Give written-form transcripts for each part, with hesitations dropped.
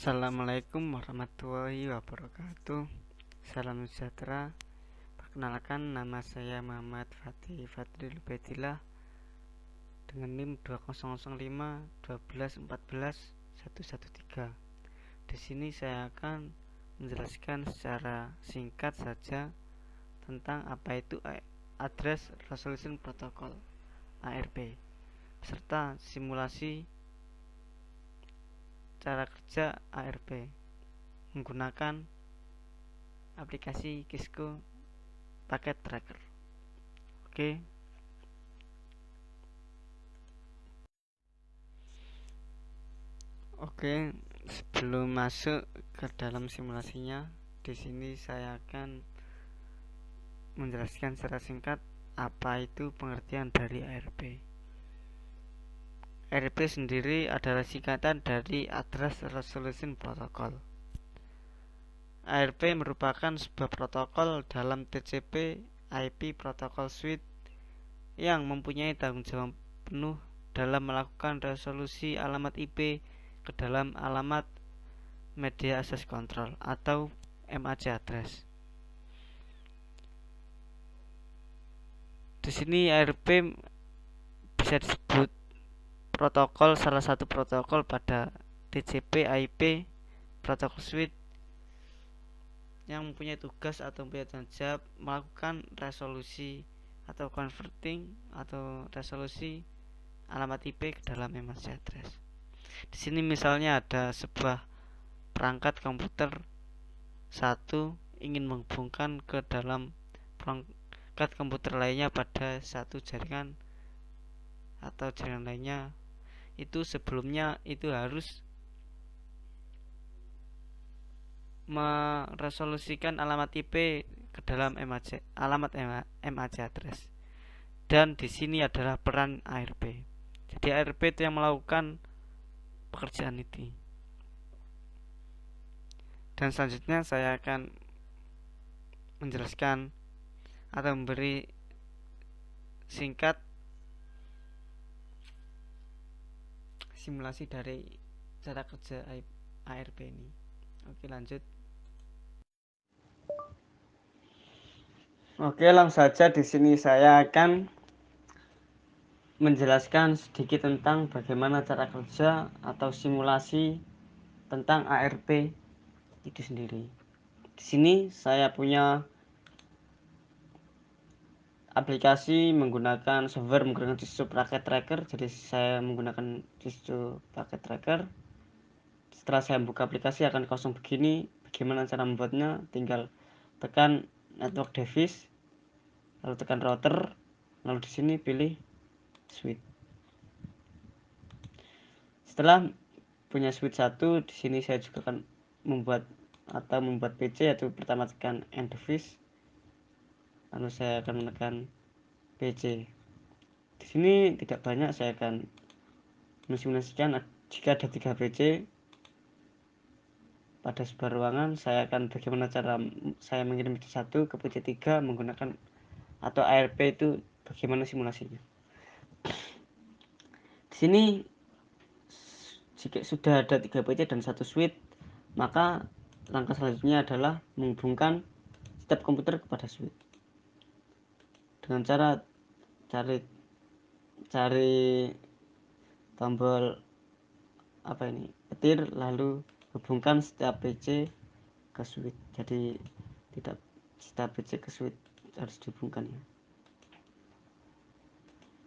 Assalamualaikum warahmatullahi wabarakatuh. Salam sejahtera. Perkenalkan, nama saya Muhammad Fatih Fadril Baidillah dengan NIM 2005 12 14 113. Di sini saya akan menjelaskan secara singkat saja tentang apa itu Address Resolution Protocol (ARP) serta simulasi cara kerja ARP menggunakan aplikasi Kisco Packet Tracker. Oke, sebelum masuk ke dalam simulasinya, di sini saya akan menjelaskan secara singkat apa itu pengertian dari ARP. ARP sendiri adalah singkatan dari Address Resolution Protocol. ARP merupakan sebuah protokol dalam TCP/IP Protocol Suite yang mempunyai tanggung jawab penuh dalam melakukan resolusi alamat IP ke dalam alamat Media Access Control atau MAC address. Di sini ARP bisa disebut salah satu protokol pada TCP/IP Protocol Suite yang mempunyai tugas atau mempunyai tanggung jawab melakukan resolusi atau converting atau resolusi alamat IP ke dalam MAC address. Di sini misalnya ada sebuah perangkat komputer satu ingin menghubungkan ke dalam perangkat komputer lainnya pada satu jaringan atau jaringan lainnya, itu sebelumnya itu harus meresolusikan alamat IP ke dalam alamat MAC address. Dan di sini adalah peran ARP. Jadi ARP itu yang melakukan pekerjaan itu. Dan selanjutnya saya akan menjelaskan atau memberi singkat simulasi dari cara kerja ARP ini. Oke, lanjut. Oke, langsung saja di sini saya akan menjelaskan sedikit tentang bagaimana cara kerja atau simulasi tentang ARP itu sendiri. Di sini saya punya aplikasi menggunakan software menggunakan Kisco Packet Tracker. Jadi saya menggunakan Kisco Packet Tracker. Setelah saya buka aplikasi akan kosong begini. Bagaimana cara membuatnya? Tinggal tekan network device, lalu tekan router, lalu di sini pilih switch. Setelah punya switch 1, di sini saya juga akan membuat PC, yaitu pertama tekan end device, lalu saya akan menekan PC. Di sini tidak banyak, saya akan mensimulasikan jika ada 3 PC pada sebuah ruangan. Saya akan bagaimana cara saya mengirim PC 1 ke PC 3 menggunakan atau ARP itu bagaimana simulasinya. Di sini jika sudah ada 3 PC dan 1 switch, maka langkah selanjutnya adalah menghubungkan setiap komputer kepada switch dengan cara cari tombol petir, lalu hubungkan setiap PC ke switch. Jadi tidak setiap PC ke switch harus dihubungkan ya.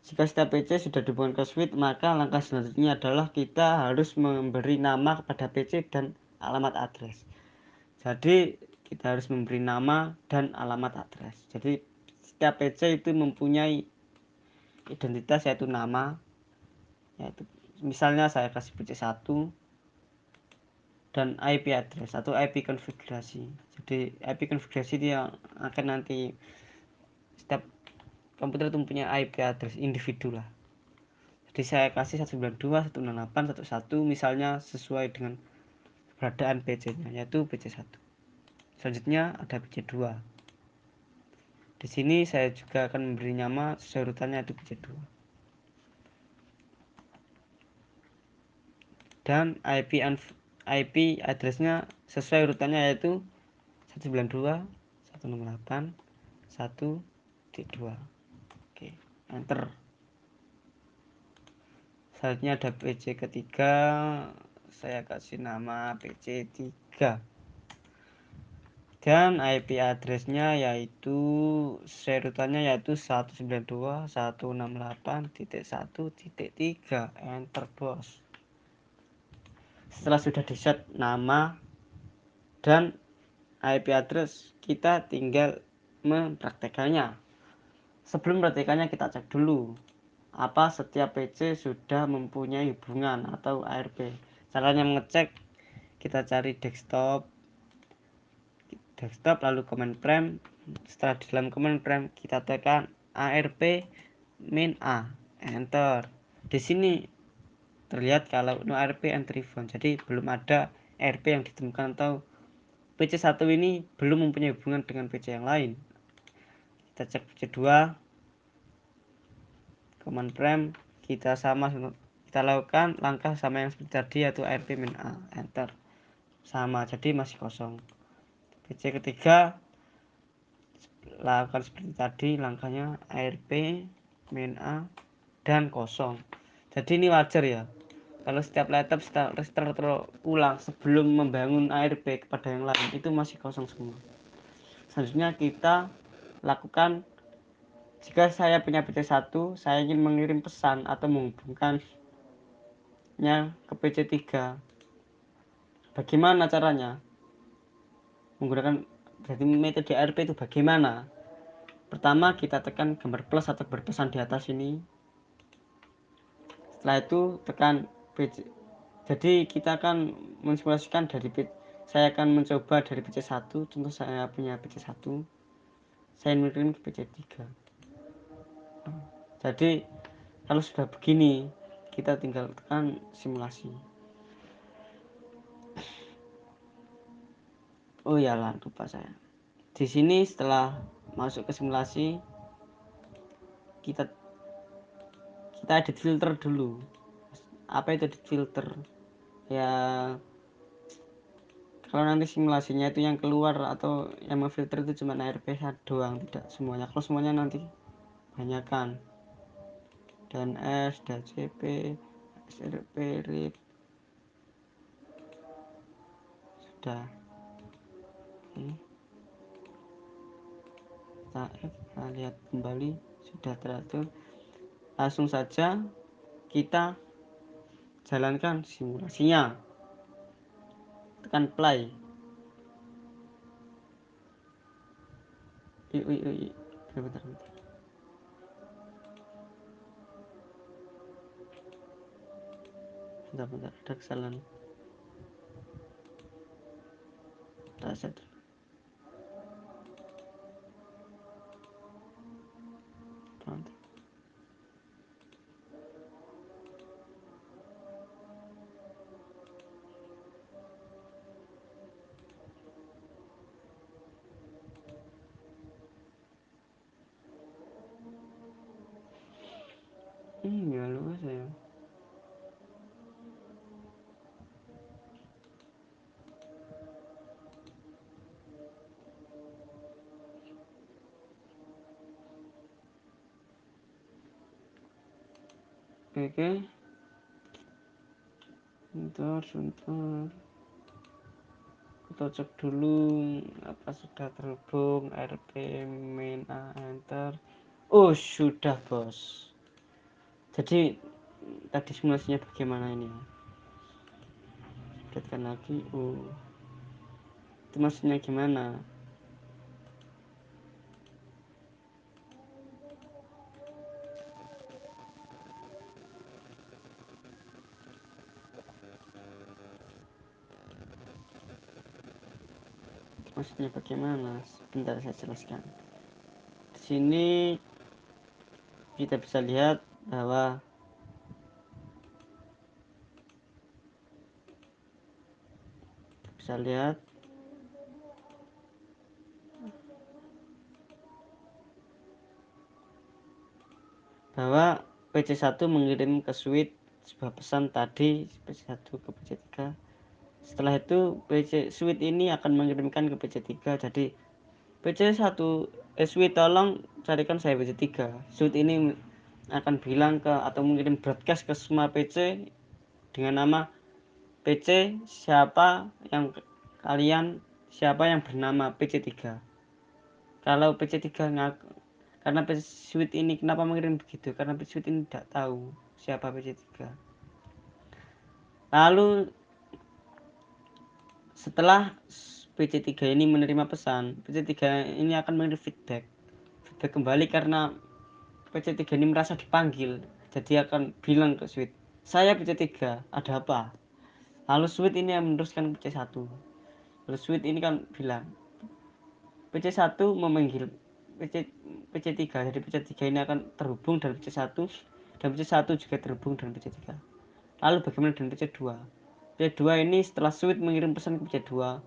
Jika setiap PC sudah dihubungkan ke switch, maka langkah selanjutnya adalah kita harus memberi nama kepada PC dan alamat address. Jadi kita harus memberi nama dan alamat address. Jadi setiap PC itu mempunyai identitas, yaitu nama, yaitu misalnya saya kasih PC 1 dan IP address atau IP konfigurasi. Jadi IP konfigurasi dia akan nanti setiap komputer itu mempunyai IP address individu lah. Jadi saya kasih 192.168.1.1 misalnya sesuai dengan keberadaan PC-nya, yaitu PC 1. Selanjutnya ada PC 2. Di sini saya juga akan memberi nama sesuai urutannya, yaitu PC 2. Dan IP addressnya sesuai urutannya, yaitu 192.168.1.2. Oke, enter. Selanjutnya ada PC ketiga, saya kasih nama PC 3 dan IP addressnya yaitu serutannya yaitu 192.168.1.3. enter bos. Setelah sudah di set nama dan IP address, kita tinggal mempraktekannya. Sebelum praktekannya kita cek dulu apa setiap PC sudah mempunyai hubungan atau ARP. Caranya mengecek, kita cari desktop lalu command prompt. Setelah di dalam command prompt kita tekan ARP min A, enter. Di sini terlihat kalau no ARP entry found, jadi belum ada ARP yang ditemukan atau PC1 ini belum mempunyai hubungan dengan PC yang lain. Kita cek PC2, command prompt, kita lakukan langkah sama yang seperti tadi, yaitu ARP min A, enter. Sama, jadi masih kosong. PC ketiga lakukan seperti tadi, langkahnya ARP min A dan kosong. Jadi ini wajar ya, kalau setiap laptop restart ulang sebelum membangun ARP kepada yang lain itu masih kosong semua. Selanjutnya kita lakukan, jika saya punya PC1, saya ingin mengirim pesan atau menghubungkannya ke PC3. Bagaimana caranya? Menggunakan jadi metode ARP itu bagaimana? Pertama kita tekan gambar plus atau berpesan di atas ini. Setelah itu tekan PC. Jadi kita akan mensimulasikan dari PC. Saya akan mencoba dari PC1, contoh saya punya PC1. Saya mengirim ke PC3. Jadi kalau sudah begini, kita tinggal tekan simulasi. Oh ya lah, lupa saya. Di sini setelah masuk ke simulasi, kita edit filter dulu. Apa itu edit filter? Ya, kalau nanti simulasinya itu yang keluar atau yang memfilter itu cuma ARP doang, tidak semuanya. Kalau semuanya nanti banyakkan. Dan S, DCP, SRP, RIP, sudah. Kita lihat kembali, sudah teratur. Langsung saja kita jalankan simulasinya, tekan play. Bentar. Ada kesalahan. Reset. Ya lupa saya. Oke. Sebentar. Kita cek dulu apa sudah terhubung. RP main A, enter. Oh sudah bos. Jadi tadi simulasinya bagaimana ini? Lihatkan lagi. Oh, itu maksudnya gimana? Maksudnya bagaimana? Sebentar saya jelaskan. Di sini kita bisa lihat bahwa PC1 mengirim ke switch sebuah pesan tadi, PC1 ke PC3. Setelah itu PC Switch ini akan mengirimkan ke PC3. Jadi PC1 Switch tolong carikan saya PC3. Switch ini akan bilang ke atau mengirim broadcast ke semua PC dengan nama PC siapa yang bernama PC3. Kalau PC3 karena PC Switch ini kenapa mengirim begitu? Karena PC Switch ini tidak tahu siapa PC3. Lalu setelah PC3 ini menerima pesan, PC3 ini akan mengirim feedback kembali karena PC3 ini merasa dipanggil. Jadi akan bilang ke Switch, saya PC3, ada apa? Lalu Switch ini yang meneruskan PC1. Lalu Switch ini kan bilang, PC1 memanggil PC3. Jadi PC3 ini akan terhubung dengan PC1 dan PC1 juga terhubung dengan PC3. Lalu bagaimana dengan PC2? PC2 ini setelah Switch mengirim pesan ke PC2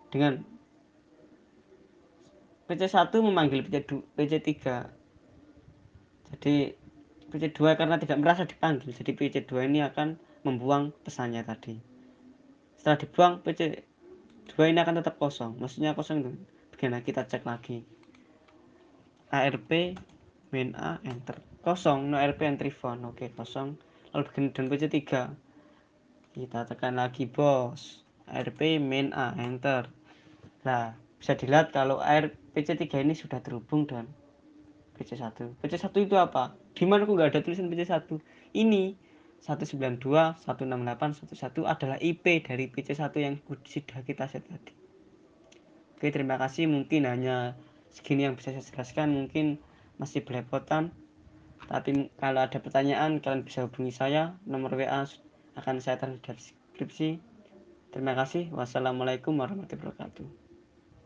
dengan PC1 memanggil PC3. Jadi PC2 karena tidak merasa dipanggil, jadi PC2 ini akan membuang pesannya tadi. Setelah dibuang, PC2 ini akan tetap kosong. Maksudnya kosong itu bagaimana, kita cek lagi ARP main A enter kosong, no ARP entry phone, oke kosong. Lalu begini dengan PC3, kita tekan lagi bos, ARP main A enter. Nah, bisa dilihat kalau PC3 ini sudah terhubung dengan PC1. PC1 itu apa? Dimana kok nggak ada tulisan PC1? Ini 192.168.1.1 adalah IP dari PC1 yang sudah kita set tadi. Oke, terima kasih. Mungkin hanya segini yang bisa saya jelaskan. Mungkin masih belepotan. Tapi kalau ada pertanyaan, kalian bisa hubungi saya. Nomor WA akan saya taruh di deskripsi. Terima kasih. Wassalamualaikum warahmatullahi wabarakatuh.